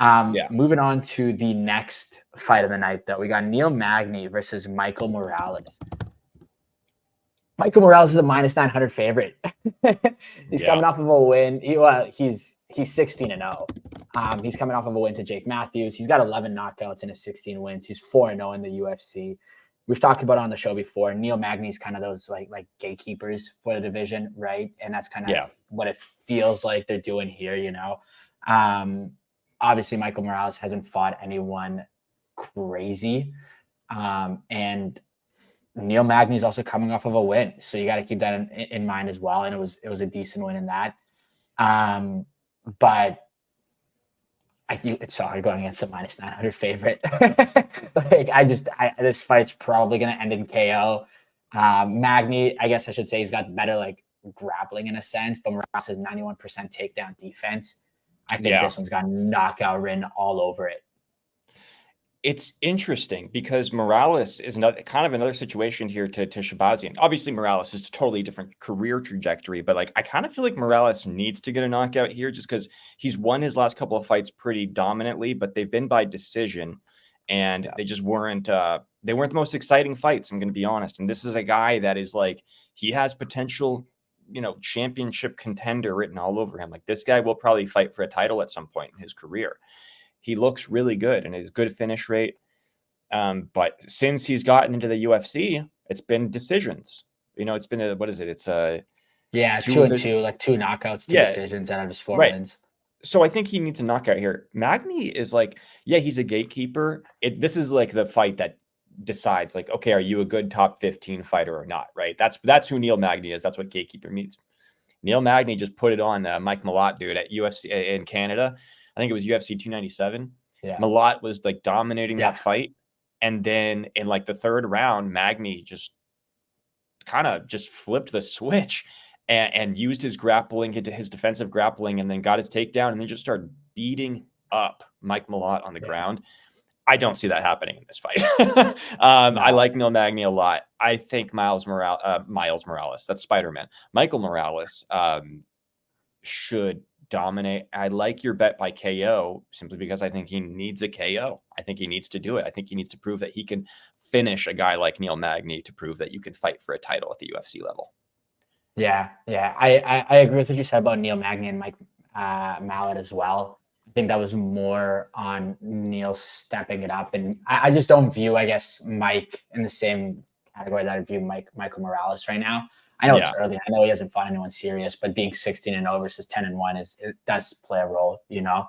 Yeah. Moving on to the next fight of the night, though, we got Neil Magny versus Michael Morales. Michael Morales is a minus 900 favorite. He's coming off of a win. He's 16-0. He's coming off of a win to Jake Matthews. He's got 11 knockouts in his 16 wins. He's 4-0 in the UFC. We've talked about it on the show before. Neil Magny's kind of those like gatekeepers for the division, right? And that's kind of what it feels like they're doing here, you know. Obviously, Michael Morales hasn't fought anyone crazy, and Neil Magny is also coming off of a win, so you got to keep that in mind as well. And it was a decent win in that. But it's so hard going against a minus 900 favorite. This fight's probably going to end in KO. Magny, I guess I should say, he's got better like grappling in a sense, but Morales has 91% takedown defense. I think this one's got knockout written all over it. It's interesting because Morales is another situation here to Shabazian. Obviously, Morales is a totally different career trajectory, but like I kind of feel like Morales needs to get a knockout here just because he's won his last couple of fights pretty dominantly, but they've been by decision, and they just weren't the most exciting fights. I'm going to be honest. And this is a guy that is like he has potential, you know, championship contender written all over him. Like this guy will probably fight for a title at some point in his career. He looks really good and his good finish rate. But since he's gotten into the UFC, it's been decisions. You know, it's been It's 2-2, like 2 knockouts, 2 decisions out of his 4 wins. So I think he needs a knockout here. Magny is like, he's a gatekeeper. This is like the fight that decides, like, okay, are you a good top 15 fighter or not? Right. That's who Neil Magny is. That's what gatekeeper means. Neil Magny just put it on Mike Malott, dude, at UFC in Canada. I think it was UFC 297. Yeah. Malott was like dominating that fight. And then in like the third round, Magny just kind of just flipped the switch and used his grappling into his defensive grappling and then got his takedown and then just started beating up Mike Malott on the ground. I don't see that happening in this fight. No. I like Neil Magny a lot. I think Miles Morales, that's Spider-Man. Michael Morales should dominate. I like your bet by KO simply because I think he needs a KO. I think he needs to do it. I think he needs to prove that he can finish a guy like Neil Magny to prove that you can fight for a title at the UFC level. Yeah. I agree with what you said about Neil Magny and Mike Malott as well. I think that was more on Neil stepping it up. And I just don't view, I guess, Mike in the same category that I view Michael Morales right now. I know it's early. I know he hasn't fought anyone serious, but being 16-0 versus 10-1 it does play a role, you know.